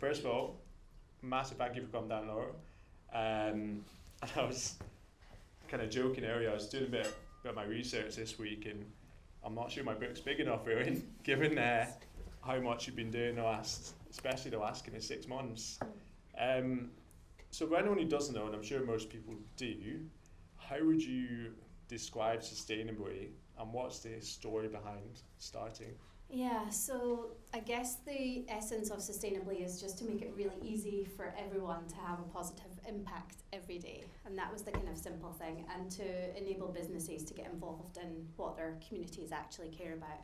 first of all, massive thank you for coming down, Laura. And I was kind of joking earlier, I was doing a bit of my research this week, and I'm not sure my book's big enough really, given how much you've been doing especially the last kind of 6 months. So for anyone who doesn't know, and I'm sure most people do, how would you describe Sustainably, and what's the story behind starting? Yeah, so I guess the essence of Sustainably is just to make it really easy for everyone to have a positive impact every day. And that was the kind of simple thing, and to enable businesses to get involved in what their communities actually care about.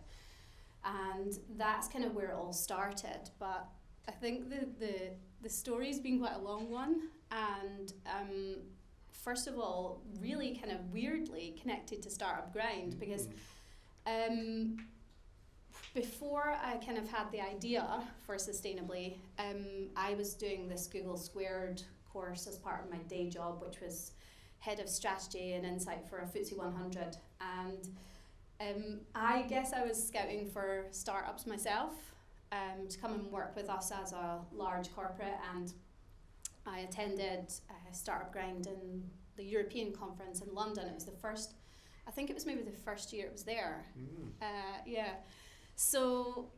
And that's kind of where it all started. But I think the story's been quite a long one, and first of all, really kind of weirdly connected to StartupGrind, because before I kind of had the idea for Sustainably, I was doing this Google Squared course as part of my day job, which was head of strategy and insight for a FTSE 100. And I guess I was scouting for startups myself to come and work with us as a large corporate, and I attended StartupGrind in the European conference in London. It was the first, I think it was maybe the first year it was there. Yeah. So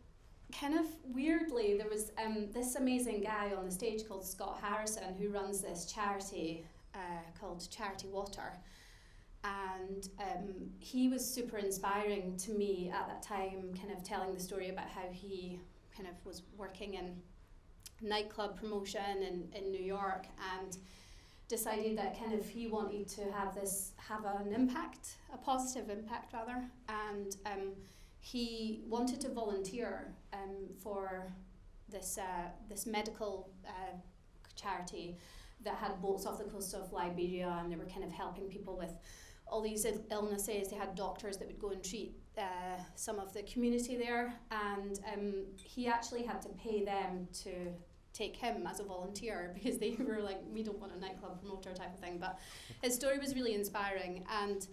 kind of weirdly, there was this amazing guy on the stage called Scott Harrison, who runs this charity called Charity Water. And he was super inspiring to me at that time, kind of telling the story about how he kind of was working in nightclub promotion in New York, and decided that kind of he wanted to have an impact, a positive impact rather, and he wanted to volunteer for this medical charity that had boats off the coast of Liberia, and they were kind of helping people with all these illnesses. They had doctors that would go and treat some of the community there, and he actually had to pay them to take him as a volunteer, because they were like, we don't want a nightclub promoter type of thing. But his story was really inspiring, and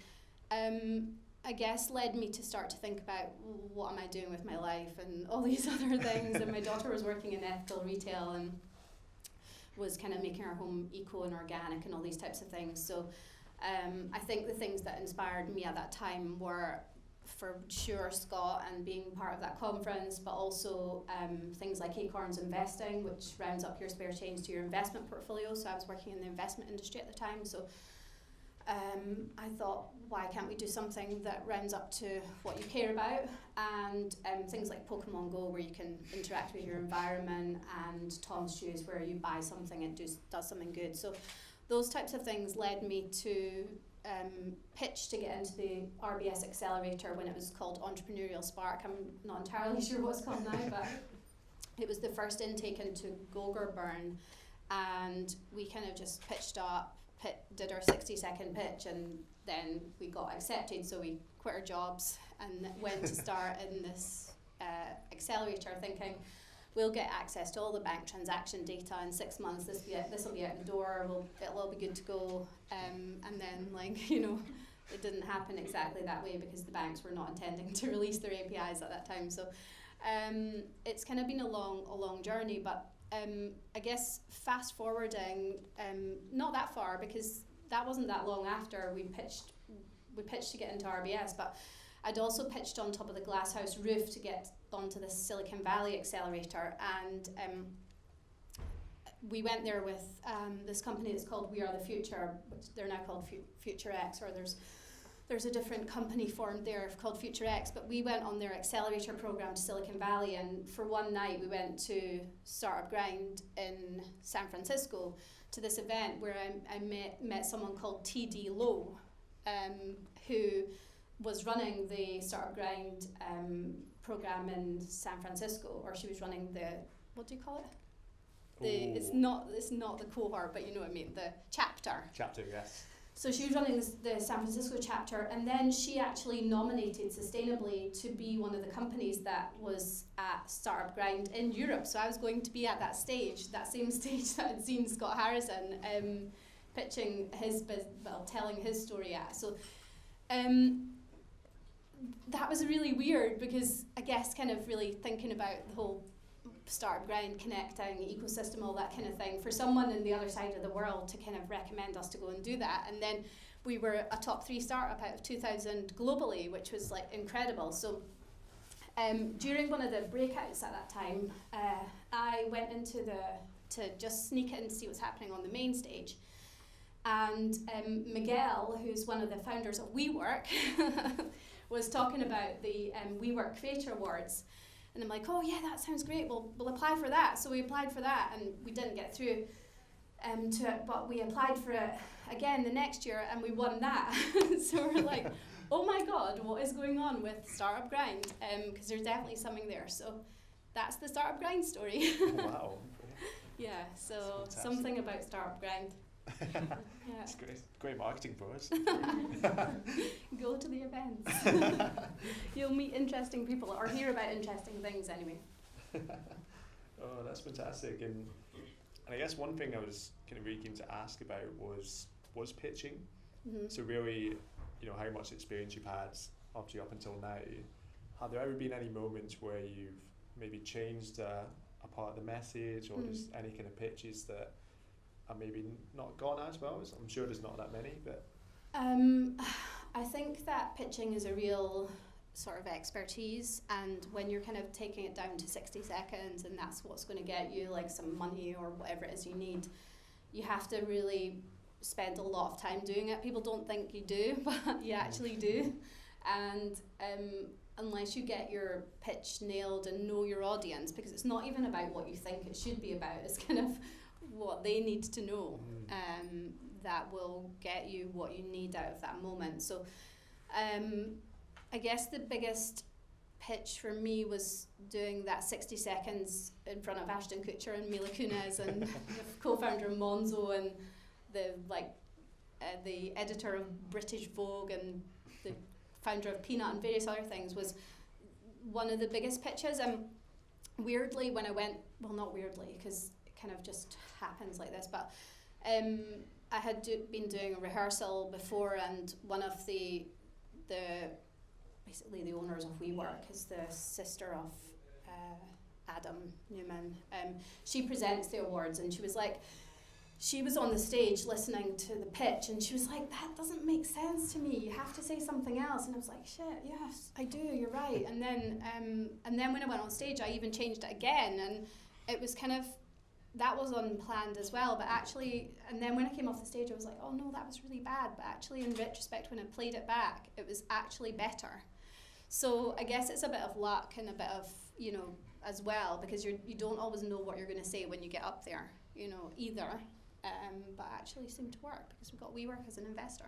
I guess led me to start to think about, what am I doing with my life and all these other things. And my daughter was working in ethical retail and was kind of making her home eco and organic and all these types of things. So I think the things that inspired me at that time were, for sure, Scott and being part of that conference, but also things like Acorns Investing, which rounds up your spare change to your investment portfolio. So I was working in the investment industry at the time, so I thought, why can't we do something that rounds up to what you care about? And things like Pokemon Go, where you can interact with your environment, and Tom's Shoes, where you buy something and does something good. So those types of things led me to pitch to get into the RBS Accelerator when it was called Entrepreneurial Spark. I'm not entirely sure what it's called now, but it was the first intake into Gogarburn, and we kind of just pitched up, did our 60-second pitch, and then we got accepted, so we quit our jobs and went to start in this accelerator, thinking we'll get access to all the bank transaction data in 6 months. This will be out the door. It'll all be good to go. And then, it didn't happen exactly that way, because the banks were not intending to release their APIs at that time. So it's kind of been a long journey. But I guess fast forwarding, not that far, because that wasn't that long after we pitched to get into RBS, but I'd also pitched on top of the glasshouse roof to get onto the Silicon Valley Accelerator, and we went there with this company that's called We Are the Future, which they're now called FutureX, or there's a different company formed there called FutureX, but we went on their accelerator program to Silicon Valley, and for one night we went to StartupGrind in San Francisco to this event where I met someone called TD Lowe, who was running the StartupGrind program in San Francisco, or she was running the, what do you call it? It's not the cohort, but you know what I mean, the chapter. Chapter, yes. So she was running the San Francisco chapter, and then she actually nominated Sustainably to be one of the companies that was at StartupGrind in Europe. So I was going to be at that same stage that I'd seen Scott Harrison pitching telling his story at. So that was really weird, because I guess kind of really thinking about the whole StartupGrind, connecting, ecosystem, all that kind of thing, for someone in the other side of the world to kind of recommend us to go and do that. And then we were a top 3 startup out of 2,000 globally, which was like incredible. So during one of the breakouts at that time, I went into to just sneak in to see what's happening on the main stage. And Miguel, who's one of the founders of WeWork, was talking about the WeWork Creator Awards. And I'm like, oh yeah, that sounds great, we'll apply for that. So we applied for that, and we didn't get through to it, but we applied for it again the next year, and we won that. So we're like, oh my God, what is going on with StartupGrind? Because there's definitely something there. So that's the StartupGrind story. Oh, wow. Yeah, so something about StartupGrind. Yeah. It's great marketing for us. Go to the events. You'll meet interesting people, or hear about interesting things anyway. Oh, that's fantastic. And I guess one thing I was kind of really keen to ask about was pitching. Mm-hmm. So really, how much experience you've had up until now. Have there ever been any moments where you've maybe changed a part of the message, or just any kind of pitches that are maybe not gone as well? I'm sure there's not that many, but I think that pitching is a real sort of expertise, and when you're kind of taking it down to 60 seconds and that's what's going to get you like some money or whatever it is you need, you have to really spend a lot of time doing it. People don't think you do, but you actually do. And unless you get your pitch nailed and know your audience, because it's not even about what you think it should be about, it's kind of what they need to know, that will get you what you need out of that moment. So I guess the biggest pitch for me was doing that 60 seconds in front of Ashton Kutcher and Mila Kunis and the co-founder of Monzo and the editor of British Vogue and the founder of Peanut and various other things, was one of the biggest pitches. And weirdly, when I went, well, not weirdly, because kind of just happens like this, but I had been doing a rehearsal before, and one of the basically the owners of WeWork is the sister of Adam Newman. She presents the awards, and she was on the stage listening to the pitch, and she was like, that doesn't make sense to me, you have to say something else. And I was like, shit, yes, I do, you're right. And then when I went on stage, I even changed it again, and it was kind of, that was unplanned as well, but actually, and then when I came off the stage, I was like, oh no, that was really bad, but actually in retrospect, when I played it back, it was actually better. So I guess it's a bit of luck and a bit of, as well, because you don't always know what you're going to say when you get up there, either, but actually seemed to work because we got WeWork as an investor.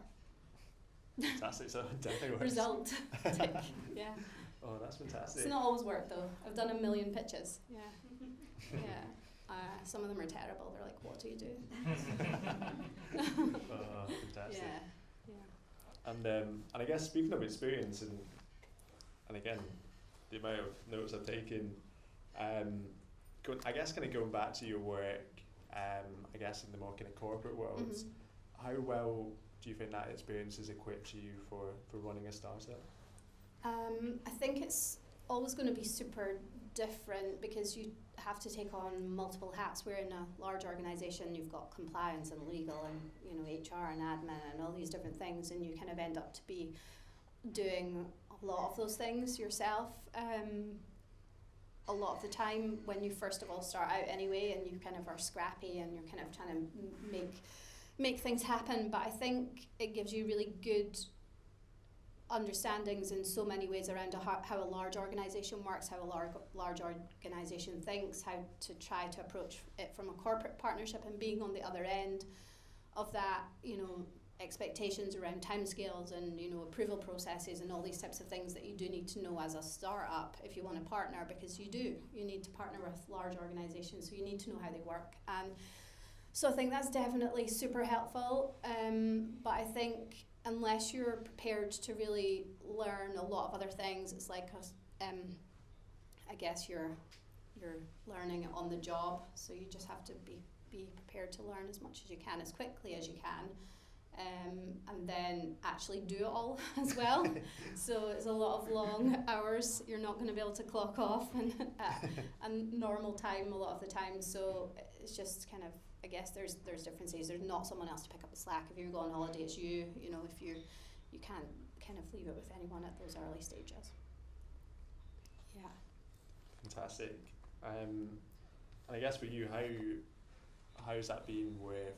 Fantastic, so it definitely works. Result. Yeah. Oh, that's fantastic. It's not always worked though. I've done 1 million pitches. Yeah. Yeah. Some of them are terrible. They're like, what do you do? Oh, fantastic. Yeah. And I guess speaking of experience, and again, the amount of notes I've taken, I guess kind of going back to your work, I guess in the more kind of corporate world, how well do you think that experience has equipped you for running a startup? I think it's always going to be super different because you have to take on multiple hats. We're in a large organisation, you've got compliance and legal and HR and admin and all these different things, and you kind of end up to be doing a lot of those things yourself. A lot of the time when you first of all start out anyway, and you kind of are scrappy and you're kind of trying to make things happen, but I think it gives you really good understandings in so many ways around how a large organisation works, how a large organisation thinks, how to try to approach it from a corporate partnership, and being on the other end of that, expectations around timescales and approval processes and all these types of things that you do need to know as a startup if you want to partner, because you need to partner with large organisations, so you need to know how they work. And so I think that's definitely super helpful, but I think unless you're prepared to really learn a lot of other things, it's like I guess you're learning it on the job, so you just have to be prepared to learn as much as you can, as quickly as you can, and then actually do it all as well. So it's a lot of long hours. You're not going to be able to clock off and normal time a lot of the time. So it's just kind of, I guess there's differences. There's not someone else to pick up the slack. If you go on holiday, it's you. You know, if you can't kind of leave it with anyone at those early stages. Yeah. Fantastic. And I guess for you, how's that been with?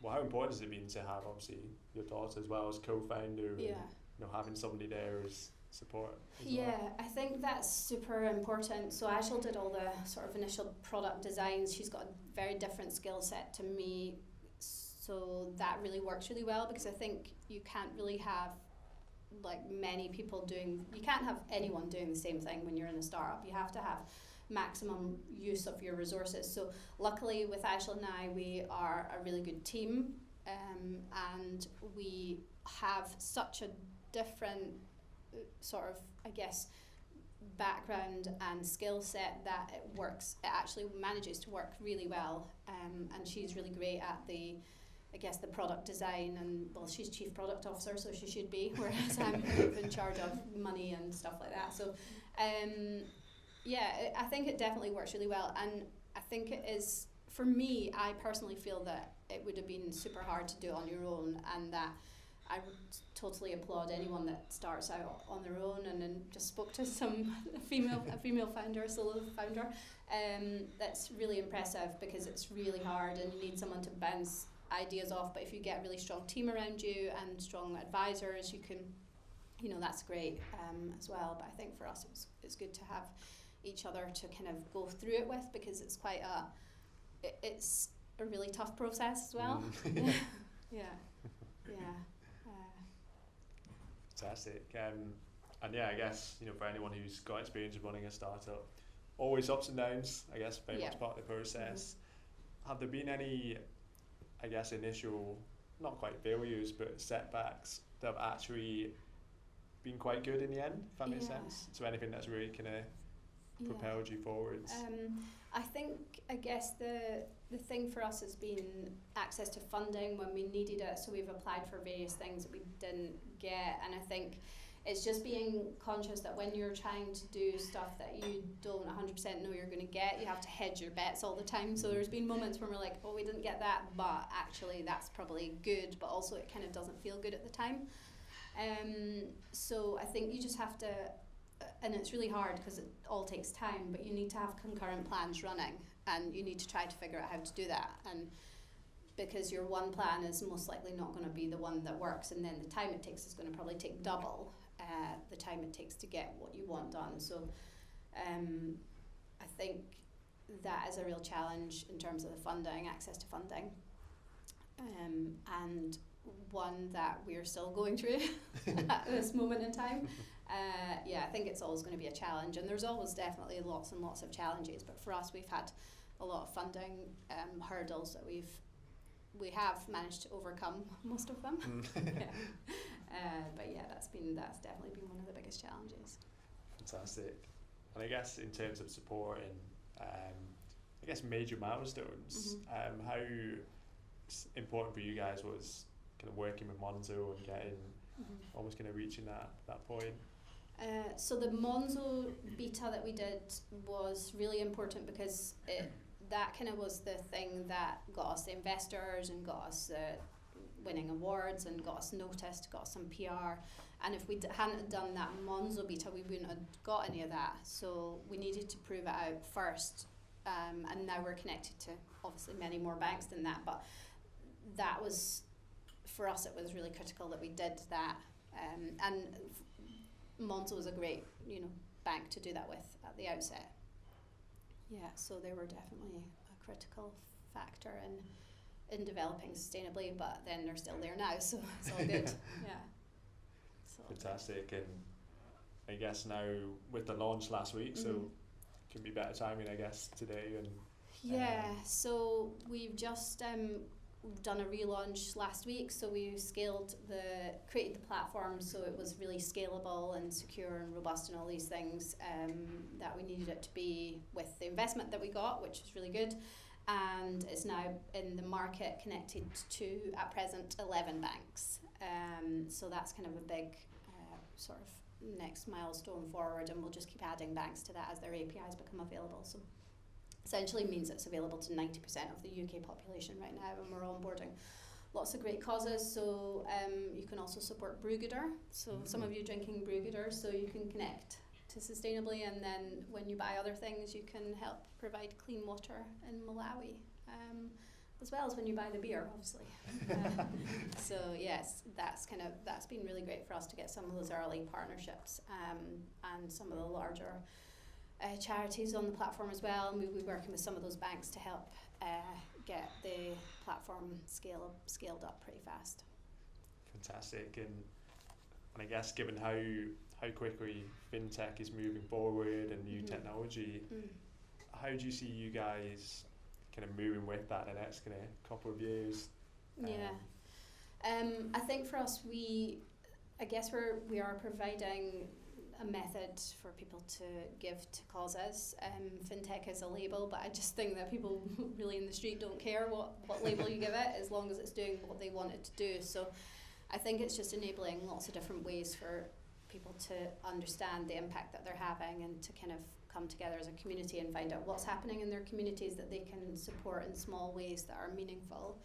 Well, how important has it been to have obviously your daughter as well as co-founder? Yeah. And, having somebody there as support. I think that's super important. So Eishel did all the sort of initial product designs. She's got a very different skill set to me, so that really works really well, because I think you can't really have like many people you can't have anyone doing the same thing when you're in a startup. You have to have maximum use of your resources. So luckily with Eishel and I, we are a really good team, and we have such a different sort of, I guess, background and skill set that it actually manages to work really well, and she's really great at the product design, and well, she's chief product officer, so she should be, whereas I'm kind of in charge of money and stuff like that. So I think it definitely works really well, and I think it is, for me, I personally feel that it would have been super hard to do it on your own, and that I would totally applaud anyone that starts out on their own. And then just spoke to a female founder, a solo founder, that's really impressive, because it's really hard and you need someone to bounce ideas off. But if you get a really strong team around you and strong advisors, you can, that's great as well. But I think for us it's good to have each other to kind of go through it with, because it's it's a really tough process as well. Yeah. Fantastic. And I guess, for anyone who's got experience of running a startup, always ups and downs, I guess, very much part of the process. Mm-hmm. Have there been any, I guess, initial, not quite failures, but setbacks that have actually been quite good in the end, if that makes sense? So anything that's really kind of propelled you forwards? I guess the thing for us has been access to funding when we needed it. So we've applied for various things that we didn't get, and I think it's just being conscious that when you're trying to do stuff that you don't 100% know you're going to get, you have to hedge your bets all the time. So there's been moments when we're like, oh, we didn't get that, but actually that's probably good, but also it kind of doesn't feel good at the time. So I think you just have to, and it's really hard because it all takes time, but you need to have concurrent plans running, and you need to try to figure out how to do that. And because your one plan is most likely not going to be the one that works, and then the time it takes is going to probably take double the time it takes to get what you want done. So I think that is a real challenge in terms of the funding, access to funding, and one that we're still going through at this moment in time. I think it's always going to be a challenge, and there's always definitely lots and lots of challenges, but for us we've had a lot of funding hurdles that we have managed to overcome most of them. But that's definitely been one of the biggest challenges. Fantastic. And I guess in terms of support and I guess major milestones, how important for you guys was kind of working with Monzo and getting almost kind of reaching that point? So the Monzo beta that we did was really important, because that kind of was the thing that got us the investors and got us winning awards and got us noticed, got us some PR. And if we hadn't done that Monzo beta, we wouldn't have got any of that. So we needed to prove it out first, and now we're connected to obviously many more banks than that. But that was, for us, it was really critical that we did that. And Monzo was a great, bank to do that with at the outset. Yeah, so they were definitely a critical factor in developing Sustainably, but then they're still there now, so it's all good. Fantastic. And I guess now with the launch last week, so can be better timing, I guess, today. And so we've just done a relaunch last week, so we created the platform so it was really scalable and secure and robust and all these things that we needed it to be with the investment that we got, which was really good. and it's now in the market connected to, at present, 11 banks. So that's kind of a big sort of next milestone forward, and we'll just keep adding banks to that as their APIs become available. So essentially means it's available to 90% of the UK population right now, and we're onboarding lots of great causes. So you can also support Brewgooder. So some of you drinking Brewgooder, so you can connect to Sustainably, and then when you buy other things, you can help provide clean water in Malawi, as well as when you buy the beer, obviously. So yes, that's been really great for us to get some of those early partnerships, and some of the larger charities on the platform as well. And we'll be working with some of those banks to help get the platform scaled up pretty fast. Fantastic. And I guess given how quickly fintech is moving forward and new technology, how do you see you guys kind of moving with that in the next kind of couple of years? I think for us, we are providing a method for people to give to causes. Fintech is a label, but I just think that people really in the street don't care what label you give it, as long as it's doing what they want it to do. So I think it's just enabling lots of different ways for people to understand the impact that they're having, and to kind of come together as a community and find out what's happening in their communities that they can support in small ways that are meaningful,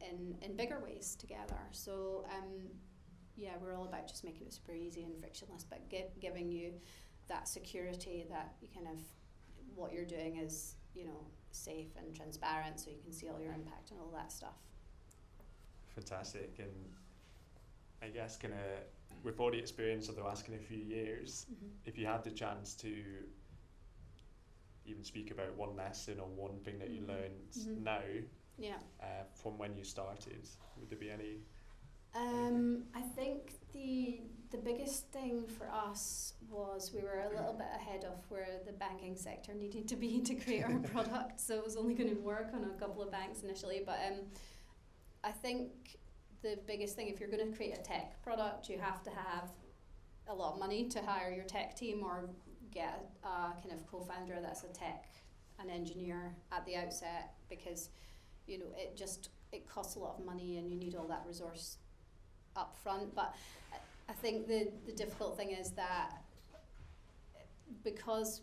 in bigger ways together. So we're all about just making it super easy and frictionless, but giving you that security that you kind of, what you're doing is, safe and transparent, so you can see all your impact and all that stuff. Fantastic. And I guess kind of with all the experience of the last kind of few years, if you had the chance to even speak about one lesson or one thing that you learned now, from when you started, would there be any? I think the biggest thing for us was we were a little bit ahead of where the banking sector needed to be to create our product, so it was only going to work on a couple of banks initially. But I think the biggest thing, if you're going to create a tech product, you have to have a lot of money to hire your tech team, or get a kind of co-founder that's an engineer at the outset, because it costs a lot of money and you need all that resource up front. But I think the difficult thing is that because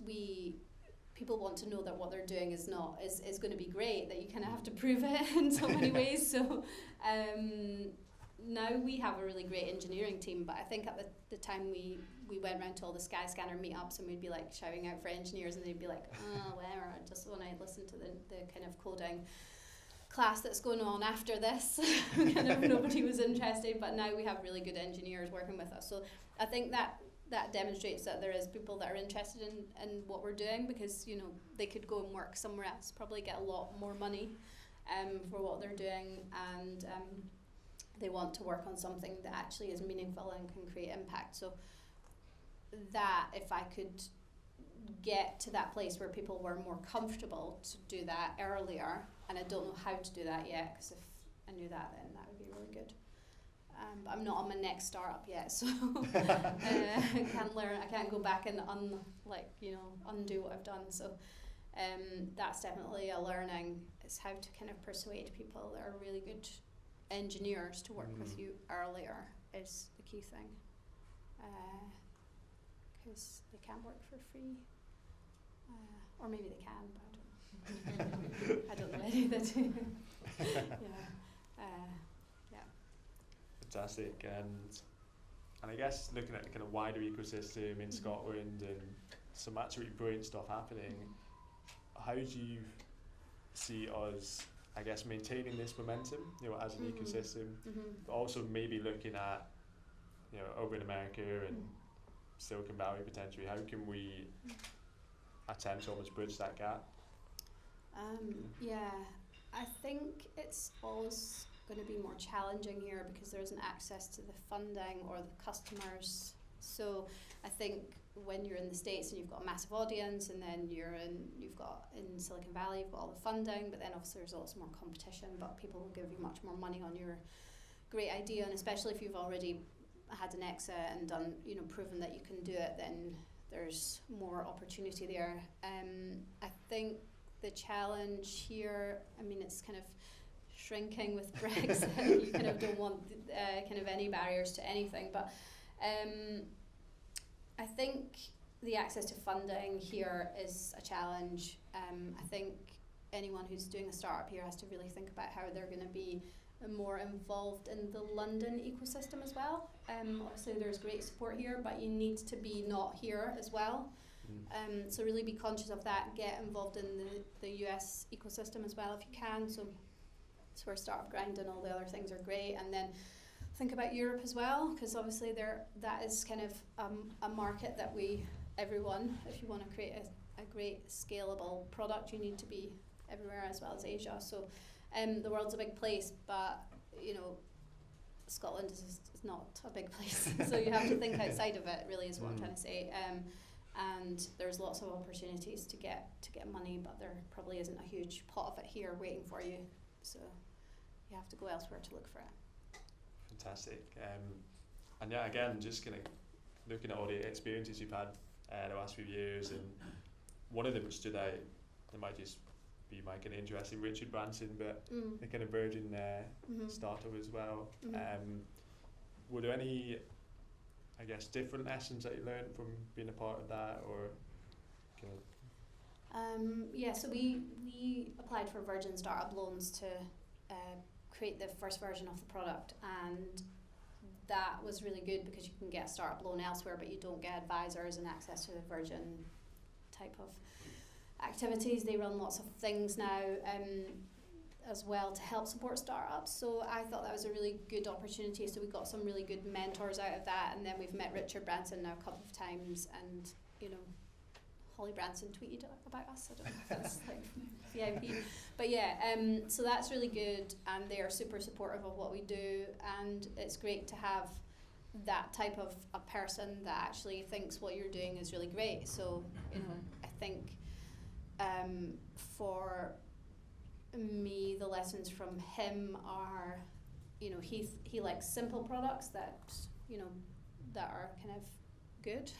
people want to know that what they're doing is going to be great, that you kind of have to prove it in so many ways. So now we have a really great engineering team, but I think at the time we went around to all the Skyscanner meetups, and we'd be like shouting out for engineers, and they'd be like, oh, whatever, I just want to listen to the kind of coding class that's going on after this. Kind of nobody was interested, but now we have really good engineers working with us. So I think that demonstrates that there is people that are interested in what we're doing, because they could go and work somewhere else, probably get a lot more money for what they're doing, and they want to work on something that actually is meaningful and can create impact. So that, if I could get to that place where people were more comfortable to do that earlier, and I don't know how to do that yet, because if I knew that, then that would be really good. But I'm not on my next startup yet, so I can't learn. I can't go back and undo what I've done. So that's definitely a learning. Is how to kind of persuade people that are really good engineers to work with you earlier is the key thing. Because they can't work for free, or maybe they can, but I don't know. I don't know any of that. Fantastic. And I guess looking at the kind of wider ecosystem in Scotland and some absolutely brilliant stuff happening, how do you see us, I guess, maintaining this momentum, as an ecosystem, but also maybe looking at, over in America and Silicon Valley potentially, how can we attempt to almost bridge that gap? I think it's always going to be more challenging here because there isn't access to the funding or the customers. So I think when you're in the States and you've got a massive audience, and then you've got in Silicon Valley, you've got all the funding, but then obviously there's lots more competition, but people will give you much more money on your great idea, and especially if you've already had an exit and done, proven that you can do it, then there's more opportunity there. I think the challenge here, I mean, it's kind of shrinking with Brexit. You kind of don't want kind of any barriers to anything, but I think the access to funding here is a challenge. I think anyone who's doing a startup here has to really think about how they're going to be more involved in the London ecosystem as well. Obviously there's great support here, but you need to be not here as well. So really be conscious of that. Get involved in the US ecosystem as well if you can. So it's where StartupGrind and all the other things are great. And then think about Europe as well, because obviously that is kind of a market that everyone, if you want to create a great scalable product, you need to be everywhere as well as Asia. So the world's a big place, but you know, Scotland is not a big place. So you have to think outside of it, really, is what I'm trying to say. And there's lots of opportunities to get money, but there probably isn't a huge pot of it here waiting for you. So you have to go elsewhere to look for it. Fantastic. And yeah, again, just kind of looking at all the experiences you've had the last few years, and one of them which stood out, it might just be my kind of interest in Richard Branson, but the kind of Virgin startup as well. Were there any, I guess, different lessons that you learned from being a part of that, or kind of? Yeah, so we applied for Virgin startup loans to create the first version of the product, and that was really good because you can get a startup loan elsewhere, but you don't get advisors and access to the Virgin type of activities. They run lots of things now as well to help support startups. So I thought that was a really good opportunity. So we got some really good mentors out of that, and then we've met Richard Branson now a couple of times, and you know, Holly Branson tweeted about us. I don't know if that's like VIP, but yeah. So that's really good, and they are super supportive of what we do, and it's great to have that type of a person that actually thinks what you're doing is really great. So you know, I think for me, the lessons from him are, you know, he likes simple products that, you know, that are kind of good.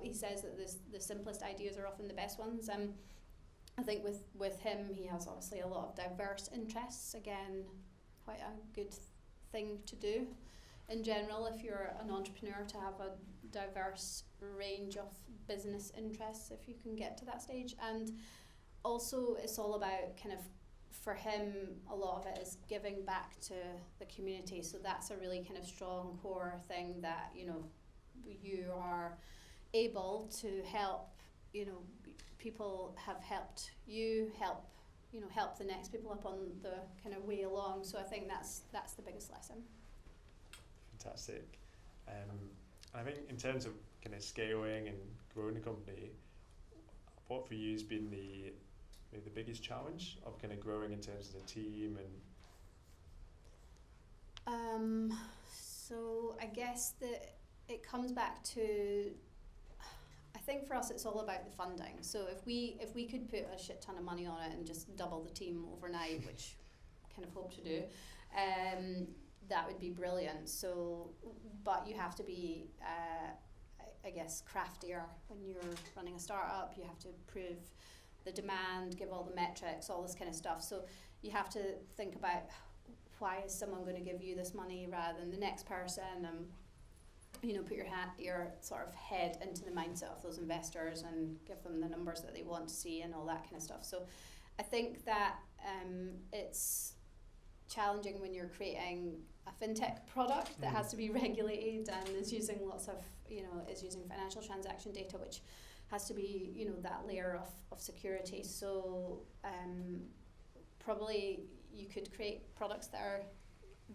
He says that the simplest ideas are often the best ones. I think with him, he has obviously a lot of diverse interests. Again, quite a good thing to do in general if you're an entrepreneur, to have a diverse range of business interests if you can get to that stage. And also it's all about kind of, for him, a lot of it is giving back to the community. So that's a really kind of strong core thing that, you know, you are able to help, you know, people have helped you help the next people up on the kind of way along. So I think that's the biggest lesson. Fantastic. I think in terms of kind of scaling and growing the company, what for you has been the biggest challenge of kind of growing in terms of the team and? So I guess that it comes back to, I think for us it's all about the funding. So if we could put a shit ton of money on it and just double the team overnight, which kind of hope to do, that would be brilliant. So, but you have to be, I guess, craftier when you're running a startup. You have to prove the demand, give all the metrics, all this kind of stuff. So you have to think about, why is someone going to give you this money rather than the next person? You know, put your sort of head into the mindset of those investors and give them the numbers that they want to see and all that kind of stuff. So I think that it's challenging when you're creating a fintech product that has to be regulated and is using lots of, you know, is using financial transaction data, which has to be, you know, that layer of security. So probably you could create products that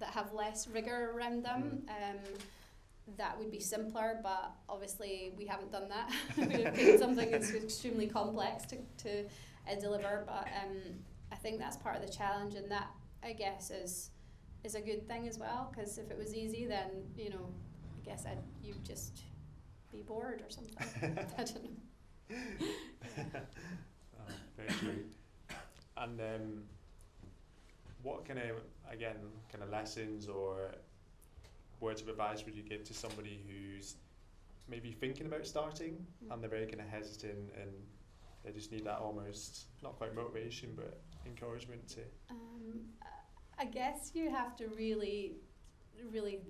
have less rigor around them. That would be simpler, but obviously we haven't done that. We've created something that's extremely complex to deliver, but I think that's part of the challenge, and that, I guess, is a good thing as well, because if it was easy, then, you know, I guess you'd just be bored or something. I don't know. Very true. And what kind of lessons or words of advice would you give to somebody who's maybe thinking about starting and they're very kind of hesitant and they just need that almost, not quite motivation, but encouragement to? I guess you have to really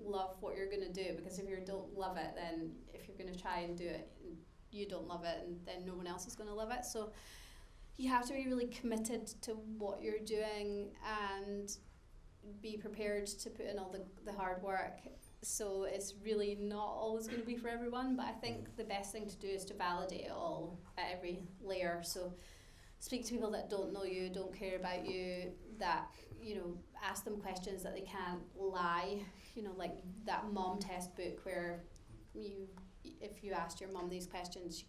love what you're going to do, because if you don't love it, then if you're going to try and do it, you don't love it, and then no one else is going to love it. So you have to be really committed to what you're doing and be prepared to put in all the hard work. So it's really not always going to be for everyone, but I think the best thing to do is to validate it all at every layer. So speak to people that don't know you, don't care about you, that, ask them questions that they can't lie, like that mom test book where if you asked your mom these questions,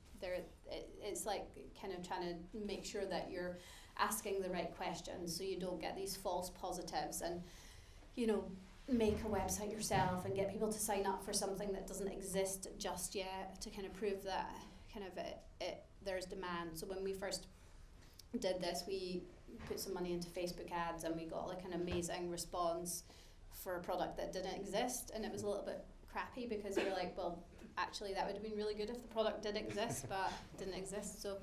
it's like kind of trying to make sure that you're asking the right questions so you don't get these false positives, and make a website yourself and get people to sign up for something that doesn't exist just yet, to kind of prove that there's demand. So when we first did this, we put some money into Facebook ads, and we got like an amazing response for a product that didn't exist, and it was a little bit crappy because you're like, well, actually that would have been really good if the product did exist, but didn't exist. So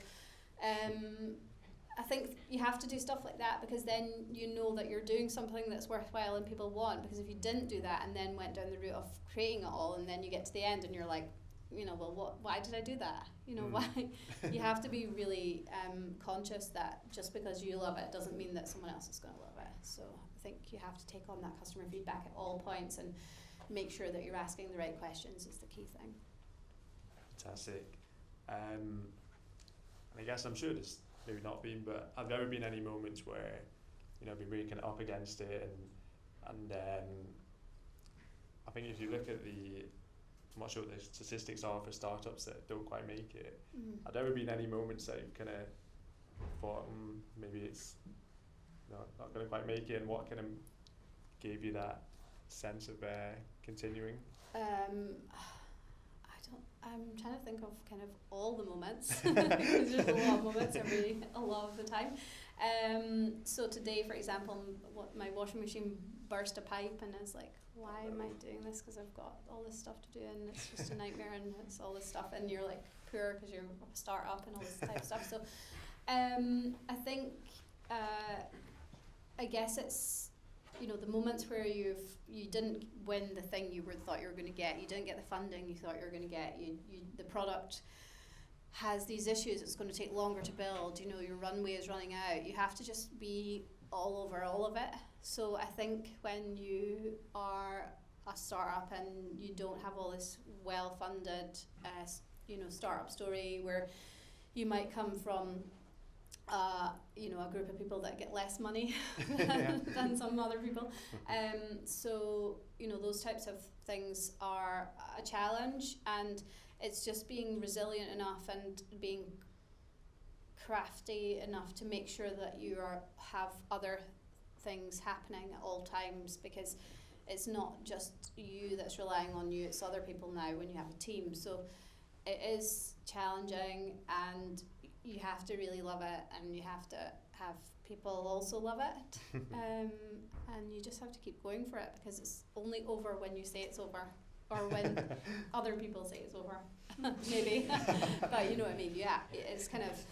I think you have to do stuff like that, because then you know that you're doing something that's worthwhile and people want. Because if you didn't do that and then went down the route of creating it all, and then you get to the end and you're like, well, why did I do that? Why? You have to be really conscious that just because you love it doesn't mean that someone else is going to love it. So I think you have to take on that customer feedback at all points and make sure that you're asking the right questions is the key thing. Fantastic. And I guess I'm sure there's maybe not been, but have there ever been any moments where I've been really kind of up against it, and I think if you look at I'm not sure what the statistics are for startups that don't quite make it. Have there ever been any moments that you've kind of thought maybe it's not going to quite make it, and what kind of gave you that sense of continuing? I'm trying to think of kind of all the moments because there's a lot of moments a lot of the time. So today, for example, my washing machine burst a pipe, and I was like, why am I doing this? Because I've got all this stuff to do, and it's just a nightmare, and it's all this stuff, and you're like poor because you're a startup and all this type of stuff. So I think I guess it's the moments where you didn't win the thing you thought you were going to get, you didn't get the funding you thought you were going to get, the product has these issues, it's going to take longer to build, your runway is running out. You have to just be all over all of it. So I think when you are a startup and you don't have all this well-funded startup story, where you might come from a group of people that get less money than some other people. So, those types of things are a challenge, and it's just being resilient enough and being crafty enough to make sure that you have other things happening at all times, because it's not just you that's relying on you, it's other people now when you have a team. So it is challenging, and you have to really love it, and you have to have people also love it, and you just have to keep going for it, because it's only over when you say it's over, or when other people say it's over, maybe. But you know what I mean. Yeah, it's kind of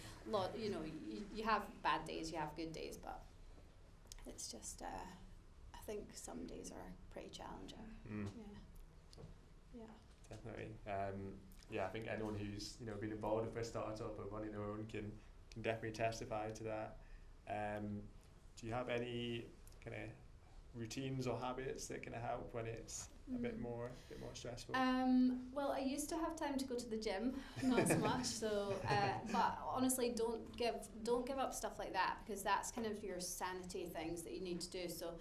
you have bad days, you have good days, but it's just I think some days are pretty challenging. Yeah. Definitely. I think anyone who's been involved with a startup or running their own can definitely testify to that. Do you have any kind of routines or habits that kind of help when it's a bit more stressful? Well, I used to have time to go to the gym, not so much. So, but honestly, don't give up stuff like that, because that's kind of your sanity things that you need to do. So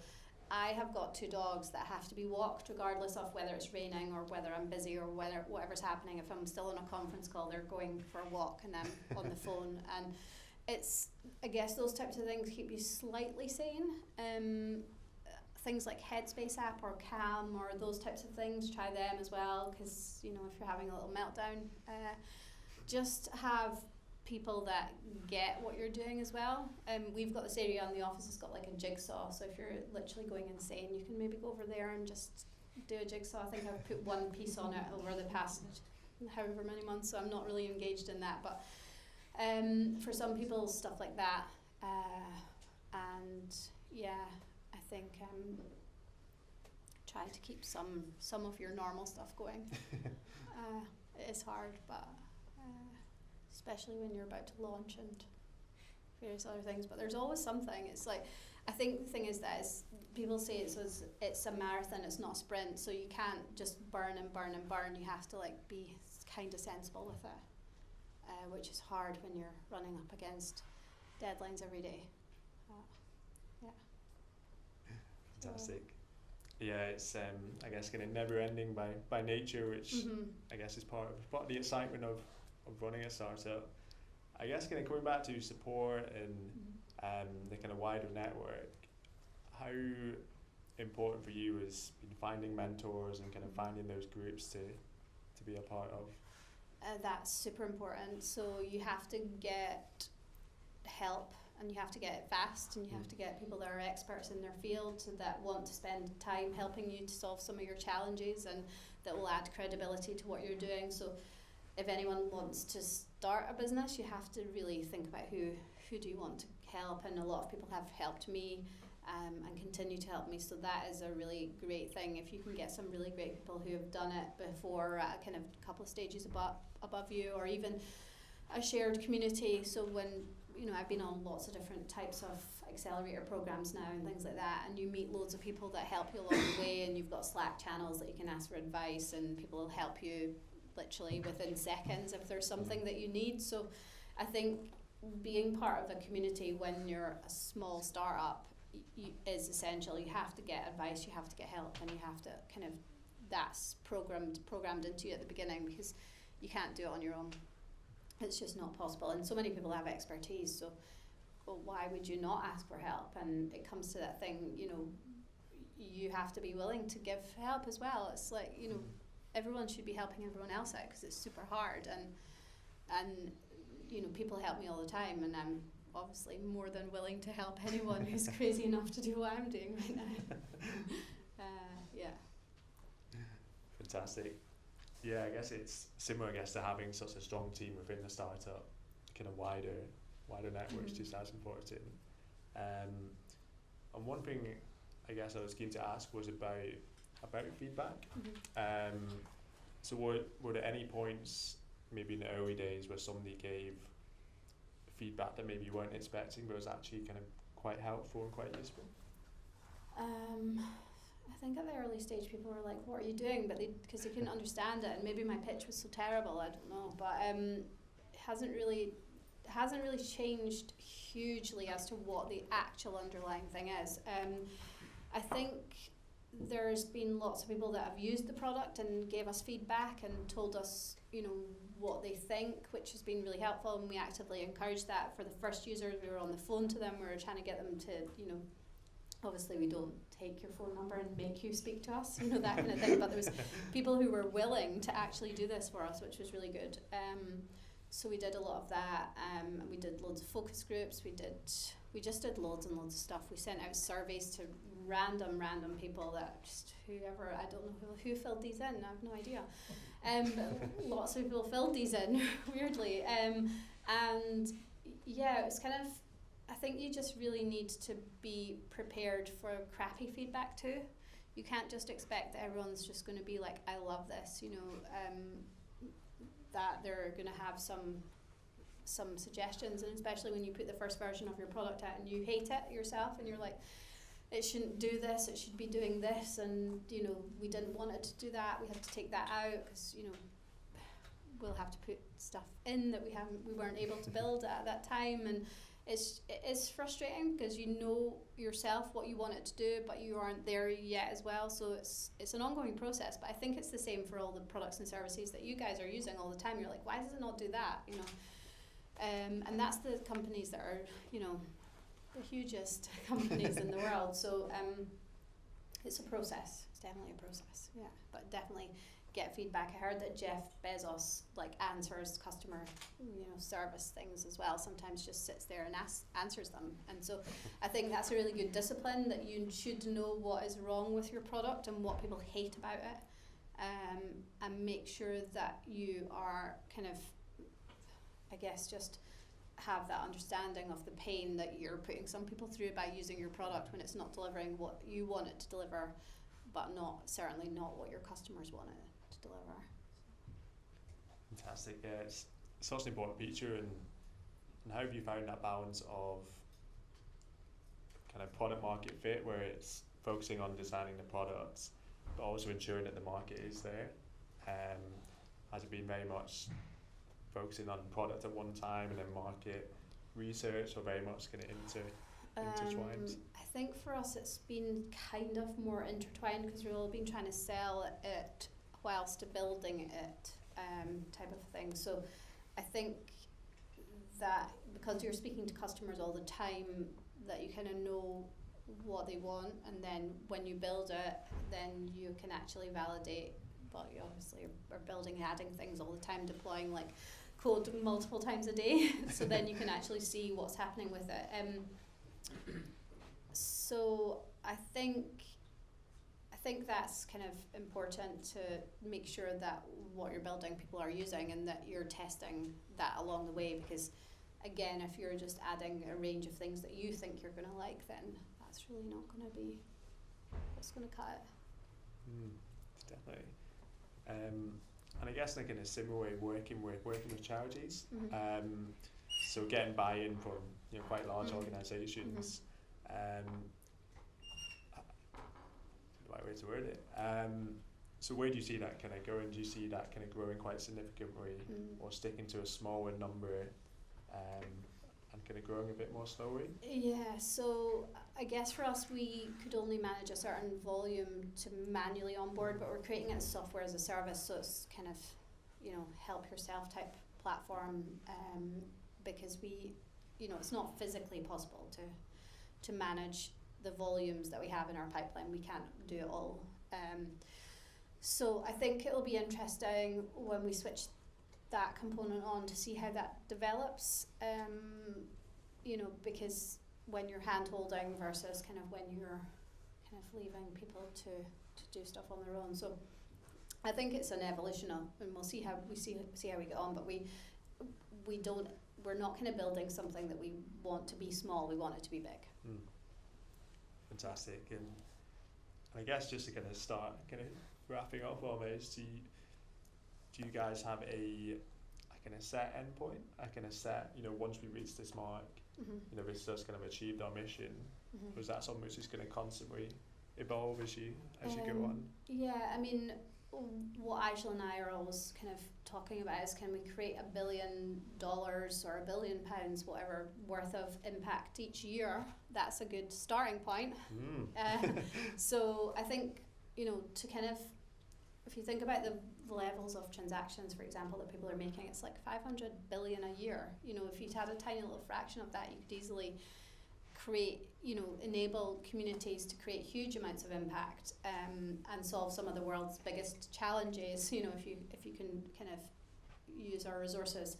I have got 2 dogs that have to be walked regardless of whether it's raining or whether I'm busy or whatever's happening. If I'm still on a conference call, they're going for a walk and I'm on the phone. And it's, I guess those types of things keep you slightly sane. Things like Headspace app or Calm or those types of things, try them as well, because if you're having a little meltdown, just have people that get what you're doing as well. We've got this area in the office that's got like a jigsaw, so if you're literally going insane, you can maybe go over there and just do a jigsaw. I think I've put 1 piece on it over the past however many months, so I'm not really engaged in that, but For some people, stuff like that. And yeah, I think try to keep some of your normal stuff going. It is hard, but especially when you're about to launch and various other things. But there's always something. It's like, I think the thing is that people say it's a marathon, it's not a sprint. So you can't just burn and burn and burn. You have to like be kind of sensible with it, which is hard when you're running up against deadlines every day. Yeah. Fantastic. Yeah, it's I guess kind of never ending by nature, which I guess is part of the excitement of running a startup. I guess kind of coming back to support and the kind of wider network, how important for you has been finding mentors and kind of finding those groups to be a part of? That's super important. So you have to get help, and you have to get it fast, and you have to get people that are experts in their field that want to spend time helping you to solve some of your challenges, and that will add credibility to what you're doing. So if anyone wants to start a business, you have to really think about who do you want to help, and a lot of people have helped me and continue to help me, so that is a really great thing. If you can get some really great people who have done it before at a kind of couple of stages above you, or even a shared community. So when, you know, I've been on lots of different types of accelerator programs now and things like that, and you meet loads of people that help you along the way, and you've got Slack channels that you can ask for advice, and people will help you literally within seconds if there's something that you need. So I think being part of a community when you're a small startup is essential. You have to get advice, you have to get help, and you have to kind of, that's programmed into you at the beginning, because you can't do it on your own. It's just not possible, and so many people have expertise, so why would you not ask for help? And it comes to that thing, you know, you have to be willing to give help as well. It's like, you know, everyone should be helping everyone else out, because it's super hard, and you know, people help me all the time, and I'm obviously more than willing to help anyone who's crazy enough to do what I'm doing right now. Yeah. Fantastic. Yeah, I guess it's similar, I guess, to having such a strong team within the startup. Kind of wider networks just as important. And one thing I guess I was keen to ask was about feedback. So were there any points maybe in the early days where somebody gave feedback that maybe you weren't expecting but was actually kind of quite helpful and quite useful? I think at the early stage people were like, what are you doing? But because they couldn't understand it, and maybe my pitch was so terrible, I don't know. But it hasn't really changed hugely as to what the actual underlying thing is. I think there's been lots of people that have used the product and gave us feedback and told us, you know, what they think, which has been really helpful, and we actively encourage that. For the first users, we were on the phone to them, we were trying to get them to, you know, obviously we don't take your phone number and make you speak to us, you know, that kind of thing, but there was people who were willing to actually do this for us, which was really good. So we did a lot of that, we did loads of focus groups, we just did loads and loads of stuff. We sent out surveys to random people that just whoever, I don't know who filled these in, I have no idea. But lots of people filled these in, weirdly. And yeah, it was kind of, I think you just really need to be prepared for crappy feedback too. You can't just expect that everyone's just going to be like, I love this, you know, that they're going to have some suggestions, and especially when you put the first version of your product out and you hate it yourself and you're like, it shouldn't do this, it should be doing this, and you know, we didn't want it to do that, we had to take that out because, you know, we'll have to put stuff in that we weren't able to build at that time, and it's frustrating because you know yourself what you want it to do, but you aren't there yet as well. So it's an ongoing process. But I think it's the same for all the products and services that you guys are using all the time. You're like, why does it not do that? You know, and that's the companies that are, you know, the hugest companies in the world. So it's a process. It's definitely a process. Yeah, but definitely get feedback. I heard that Jeff Bezos answers customer, you know, service things as well. Sometimes just sits there and answers them. And so I think that's a really good discipline, that you should know what is wrong with your product and what people hate about it, and make sure that you are kind of, I guess, just have that understanding of the pain that you're putting some people through by using your product when it's not delivering what you want it to deliver, but certainly not what your customers want it to deliver. Fantastic. Yeah, it's such an important feature, and how have you found that balance of kind of product market fit, where it's focusing on designing the products but also ensuring that the market is there? Has it been very much focusing on product at one time and then market research, or very much kind of intertwined? I think for us it's been kind of more intertwined, because we've all been trying to sell it whilst building it, type of thing. So I think that because you're speaking to customers all the time, that you kind of know what they want, and then when you build it, then you can actually validate. But you obviously are building, adding things all the time, deploying like code multiple times a day, so then you can actually see what's happening with it. So I think that's kind of important, to make sure that what you're building people are using, and that you're testing that along the way, because again, if you're just adding a range of things that you think you're going to like, then that's really not going to be what's going to cut it. Definitely. And I guess like in a similar way, working with charities, so getting buy-in from quite large organisations, the right way to word it. So where do you see that kind of going? Do you see that kind of growing quite significantly, or sticking to a smaller number, and kind of growing a bit more slowly? Yeah, so I guess for us, we could only manage a certain volume to manually onboard, but we're creating it as software as a service, so it's kind of, help yourself type platform, because it's not physically possible to manage the volumes that we have in our pipeline. We can't do it all. So I think it'll be interesting when we switch that component on to see how that develops, because when you're hand holding versus kind of when you're kind of leaving people to do stuff on their own. So I think it's an evolution of, and we'll see how we get on, but we're not kind of building something that we want to be small, we want it to be big. Fantastic. And I guess just to kind of start kind of wrapping up almost, do you guys have a kind of set endpoint? I kind of set, once we reach this mark, this has kind of achieved our mission. Or is that something which is going to constantly evolve as you go on? Yeah, I mean, what Eishel and I are always kind of talking about is, can we create $1 billion or £1 billion, whatever, worth of impact each year? That's a good starting point. So I think, to kind of, if you think about the levels of transactions, for example, that people are making, it's like 500 billion a year. If you'd had a tiny little fraction of that, you could easily create, enable communities to create huge amounts of impact, and solve some of the world's biggest challenges, if you can kind of use our resources.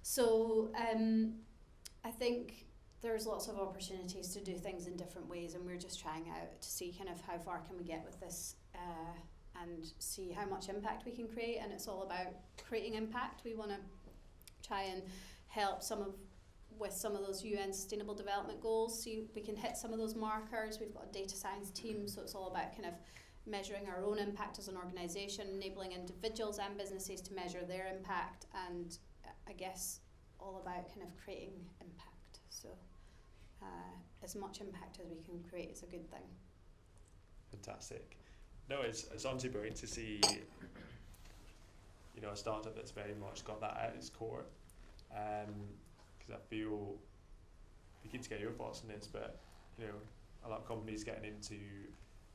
So I think there's lots of opportunities to do things in different ways, and we're just trying out to see kind of how far can we get with this, and see how much impact we can create. And it's all about creating impact. We want to try and help with some of those UN Sustainable Development Goals, see if we can hit some of those markers. We've got a data science team, so it's all about kind of measuring our own impact as an organisation, enabling individuals and businesses to measure their impact, and I guess all about kind of creating impact. So as much impact as we can create is a good thing. Fantastic. No, it's honestly brilliant to see, a startup that's very much got that at its core. Because I feel, we keen to get your thoughts on this, but a lot of companies getting into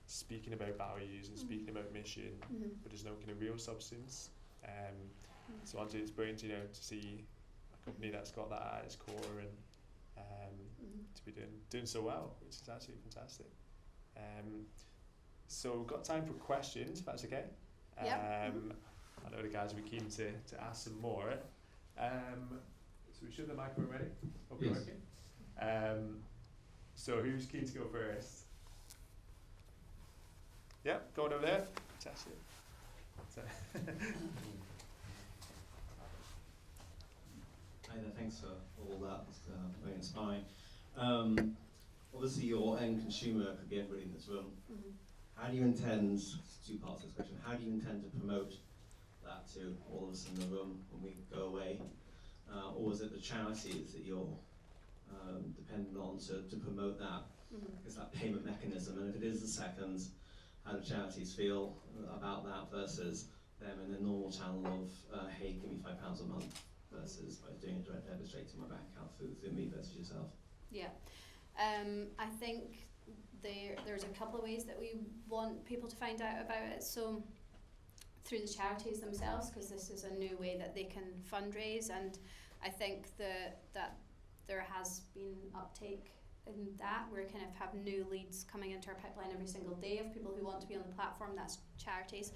speaking about values and speaking about mission, but there's no kind of real substance. So honestly, it's brilliant, to see a company that's got that at its core, and to be doing so well, which is absolutely fantastic. So we've got time for questions, if that's okay. I know the guys will be keen to ask some more. So we should have the microphone ready. Hope you're working. So who's keen to go first? Yeah, going over there. Fantastic. Hi there, thanks Thanks for all that. It's very inspiring. Obviously, your end consumer could be everybody in this room. Mm-hmm. How do you intend, two parts of this question, how do you intend to promote that to all of us in the room when we go away? Or is it the charities that you're dependent on to promote that? Mm-hmm. Is that payment mechanism? And if it is the second, how do charities feel about that versus them in the normal channel of, hey, give me £5 a month, versus by doing a direct debit straight to my bank account through me versus yourself? Yeah. I think there's a couple of ways that we want people to find out about it. So through the charities themselves, because this is a new way that they can fundraise, and I think that there has been uptake in that. We kind of have new leads coming into our pipeline every single day of people who want to be on the platform. That's charities.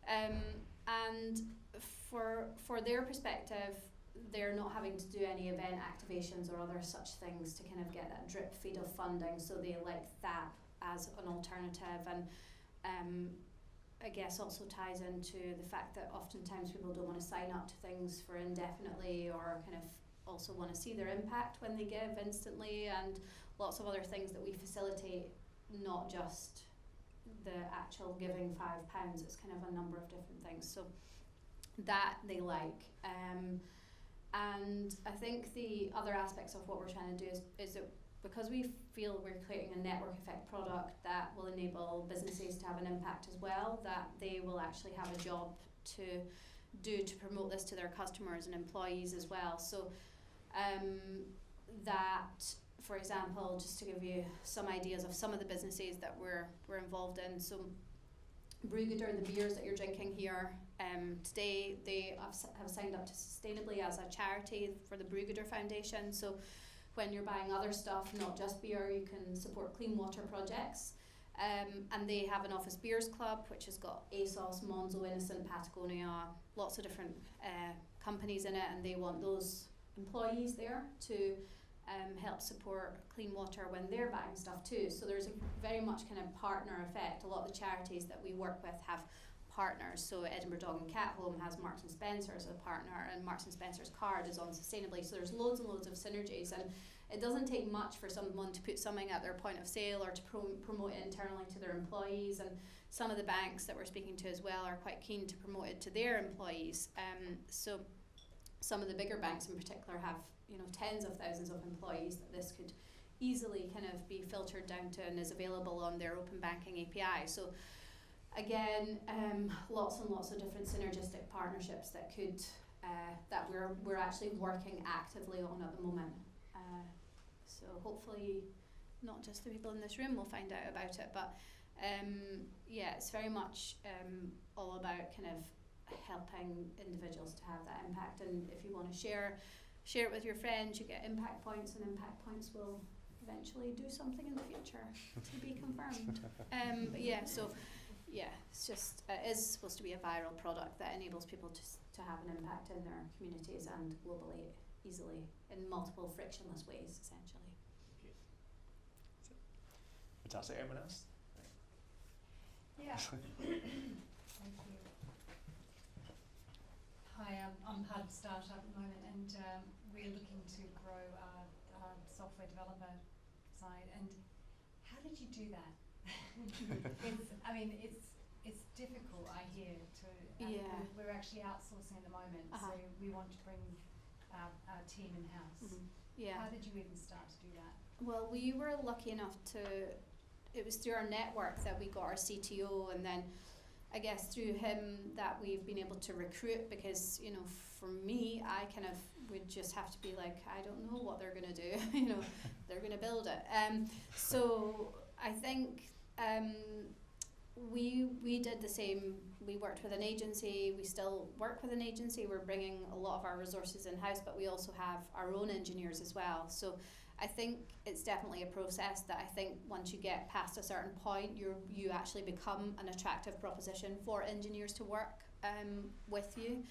And for their perspective, they're not having to do any event activations or other such things to kind of get that drip feed of funding, so they like that as an alternative. And I guess also ties into the fact that oftentimes people don't want to sign up to things for indefinitely, or kind of also want to see their impact when they give instantly, and lots of other things that we facilitate, not just the actual giving £5. It's kind of a number of different things, so that they like. And I think the other aspects of what we're trying to do is that because we feel we're creating a network effect product that will enable businesses to have an impact as well, that they will actually have a job to do to promote this to their customers and employees as well. So that, for example, just to give you some ideas of some of the businesses that we're involved in. So Brewgooder, the beers that you're drinking here, today they have signed up to Sustainably as a charity for the Brewgooder Foundation. So when you're buying other stuff, not just beer, you can support clean water projects. And they have an Office Beers Club, which has got ASOS, Monzo, Innocent, Patagonia, lots of different companies in it, and they want those employees there to help support clean water when they're buying stuff too. So there's a very much kind of partner effect. A lot of the charities that we work with have partners. So Edinburgh Dog and Cat Home has Marks and Spencer as a partner, and Marks and Spencer's card is on Sustainably. So there's loads and loads of synergies, and it doesn't take much for someone to put something at their point of sale or to promote it internally to their employees. And some of the banks that we're speaking to as well are quite keen to promote it to their employees. So some of the bigger banks in particular have, tens of thousands of employees that this could easily kind of be filtered down to and is available on their open banking API. So again, lots and lots of different synergistic partnerships that could that we're actually working actively on at the moment. So hopefully not just the people in this room will find out about it, but it's very much all about kind of helping individuals to have that impact. And if you want to share it with your friends, you get impact points, and impact points will eventually do something in the future to be confirmed. It's just it is supposed to be a viral product that enables people to have an impact in their communities and globally, easily, in multiple frictionless ways, essentially. Fantastic. Anyone else? Yeah. Thank you. Hi, I'm part of Startup at the moment, and we're looking to grow our software developer side. And how did you do that? It's difficult, I hear. We're actually outsourcing at the moment, so we want to bring our team in house. Mm-hmm. Yeah. How did you even start to do that? Well, we were lucky enough it was through our network that we got our CTO, and then I guess through him that we've been able to recruit, because for me, I kind of would just have to be like, I don't know what they're going to do. They're going to build it. So I think we did the same. We worked with an agency. We still work with an agency. We're bringing a lot of our resources in-house, but we also have our own engineers as well. So I think it's definitely a process that I think once you get past a certain point, you actually become an attractive proposition for engineers to work with you.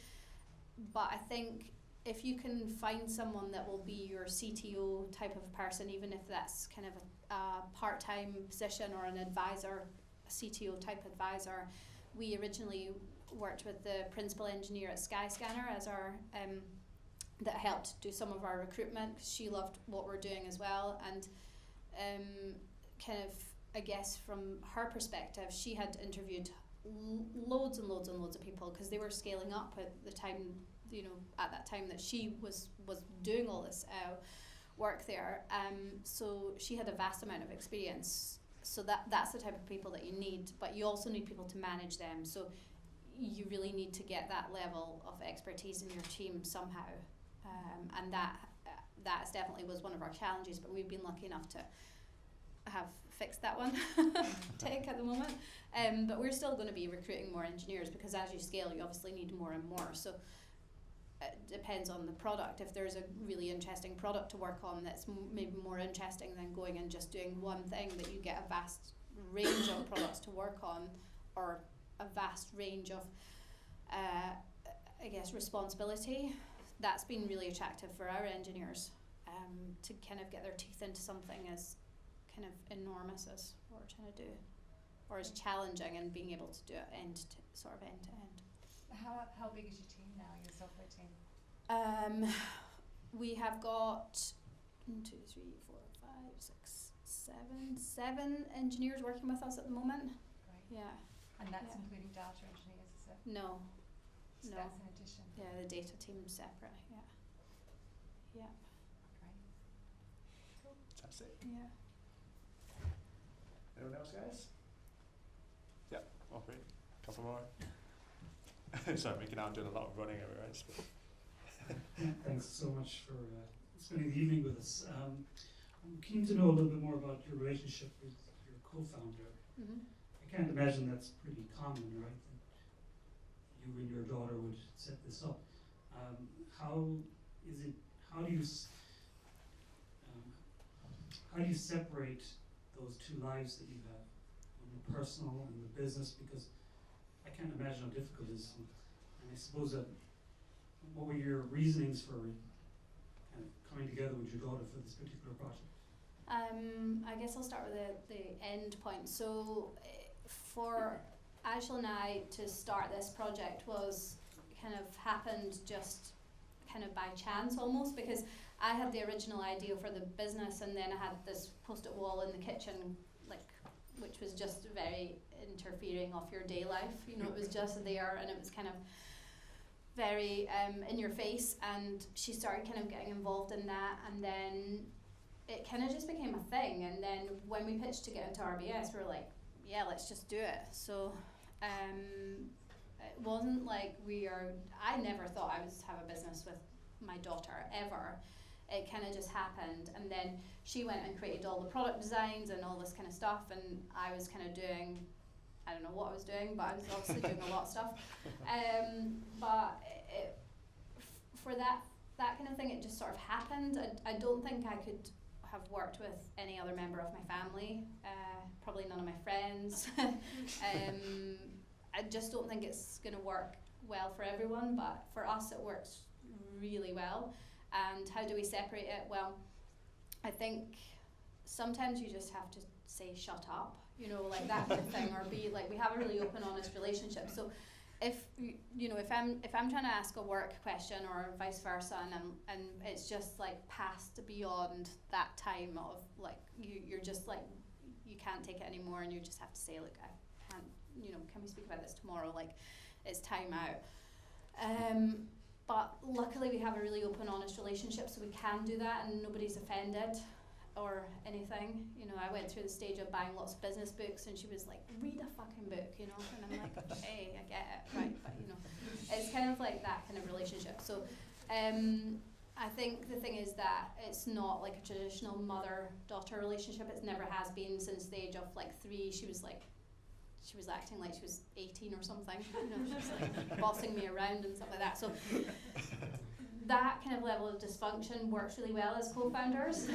But I think if you can find someone that will be your CTO type of person, even if that's kind of a part-time position or an advisor, a CTO type advisor. We originally worked with the principal engineer at Skyscanner as our that helped do some of our recruitment, because she loved what we're doing as well. And kind of, I guess from her perspective, she had interviewed loads and loads and loads of people, because they were scaling up at the time, at that time that she was doing all this work there. So she had a vast amount of experience. So that's the type of people that you need, but you also need people to manage them. So you really need to get that level of expertise in your team somehow. And that definitely was one of our challenges, but we've been lucky enough to have fixed that one tick at the moment. But we're still going to be recruiting more engineers, because as you scale, you obviously need more and more. So it depends on the product. If there's a really interesting product to work on that's maybe more interesting than going and just doing one thing, that you get a vast range of products to work on, or a vast range of, I guess, responsibility. That's been really attractive for our engineers, to kind of get their teeth into something as kind of enormous as what we're trying to do, or as challenging, and being able to do it end to end. How big is your team now, your software team? We have got 7 engineers working with us at the moment. Great. Yeah. And that's Yeah. including data engineers, is it? No. So No. that's in addition. Yeah, the data team's separate. Yeah. Yeah. Great. Cool. That's it. Yeah. Anyone else, guys? Yeah, oh great. Couple more. Sorry, making out doing a lot of running everywhere. Yeah, thanks so much for spending the evening with us. I'm keen to know a little bit more about your relationship with your co-founder. Mm-hmm. I can't imagine that's pretty common, right? That you and your daughter would set this up. How do you separate those two lives that you have, the personal and the business? Because I can't imagine how difficult it is. And I suppose that, what were your reasonings for kind of coming together with your daughter for this particular project? I guess I'll start with the end point. So for Eishel and I to start this project was kind of happened just kind of by chance almost, because I had the original idea for the business, and then I had this post-it wall in the kitchen, which was just very interfering off your day life. It was just there, and it was kind of very in your face, and she started kind of getting involved in that, and then it kind of just became a thing. And then when we pitched to get into RBS, we were like, yeah, let's just do it. So it wasn't like I never thought I would have a business with my daughter ever. It kind of just happened, and then she went and created all the product designs and all this kind of stuff, and I was kind of doing, I don't know what I was doing, but I was obviously doing a lot of stuff. But for that kind of thing, it just sort of happened. I don't think I could have worked with any other member of my family, probably none of my friends. I just don't think it's going to work well for everyone, but for us it works really well. And how do we separate it? Well, I think sometimes you just have to say shut up, like that kind of thing, or be like, we have a really open, honest relationship. So if I'm trying to ask a work question or vice versa, and it's just like past beyond that time of like you're just like you can't take it anymore, and you just have to say, look, I can't, can we speak about this tomorrow? Like, it's time out. But luckily we have a really open, honest relationship, so we can do that, and nobody's offended or anything. I went through the stage of buying lots of business books, and she was like, read a fucking book, and I'm like, hey, I get it, right, but it's kind of like that kind of relationship. So I think the thing is that it's not like a traditional mother-daughter relationship. It never has been since the age of like 3. She was acting like she was 18 or something. She was like bossing me around and stuff like that. So that kind of level of dysfunction works really well as co-founders.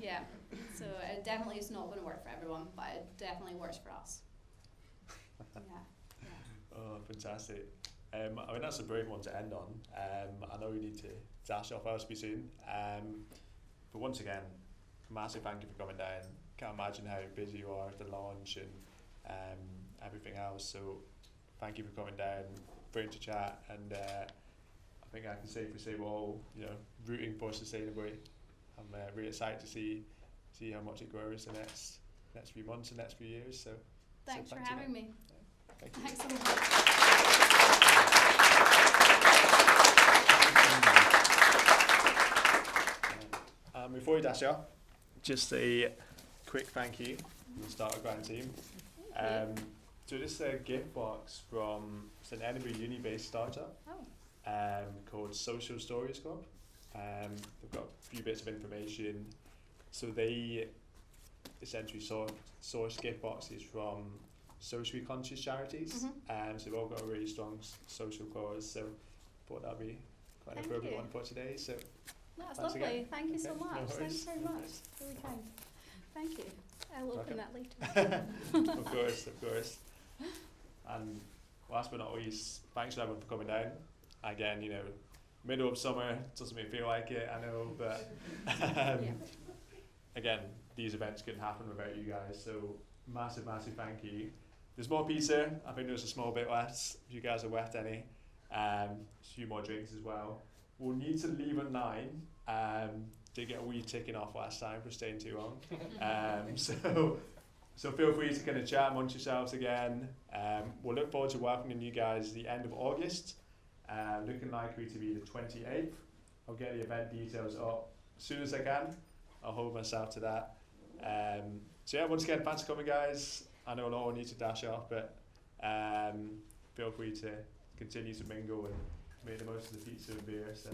Yeah. So it definitely is not going to work for everyone, but it definitely works for us. Yeah. Oh, fantastic. I mean, that's a brilliant one to end on. I know we need to dash off ours soon. But once again, massive thank you for coming down. Can't imagine how busy you are at the launch and everything else. So thank you for coming down. Brilliant to chat, and I think I can safely say we're all, you know, rooting for Sustainably. I'm really excited to see how much it grows the next few months and next few years. So Thanks for again. having me. Thank you. Thanks so much. Before we dash off, just a quick thank you from the StartupGrind team. So this is a gift box from it's an Edinburgh uni-based startup called Social Stories Club. They've got a few bits of information. So they essentially source gift boxes from socially conscious charities. So they've all got a really strong social cause. So I thought that'd be quite an Thank appropriate you. one for today. So That's Thanks lovely. again. Thank you so Okay, no much. Thanks worries. very much. Really kind. Thank you. I'll open Welcome. that later. of course. And last but not least, thanks to everyone for coming down. Again, you know, middle of summer, doesn't make me feel like it, I know, but again, these events couldn't happen without you guys, so massive thank you. There's more pizza, I think there's a small bit less, if you guys are left any. A few more drinks as well. We'll need to leave at 9. Did get a wee ticking off last time for staying too long. So feel free to kind of chat amongst yourselves again. We'll look forward to welcoming you guys the end of August. Looking likely to be the 28th. I'll get the event details up as soon as I can. I'll hold myself to that. So yeah, once again, thanks for coming, guys. I know Laura needs to dash off, but feel free to continue to mingle and make the most of the pizza and beer. So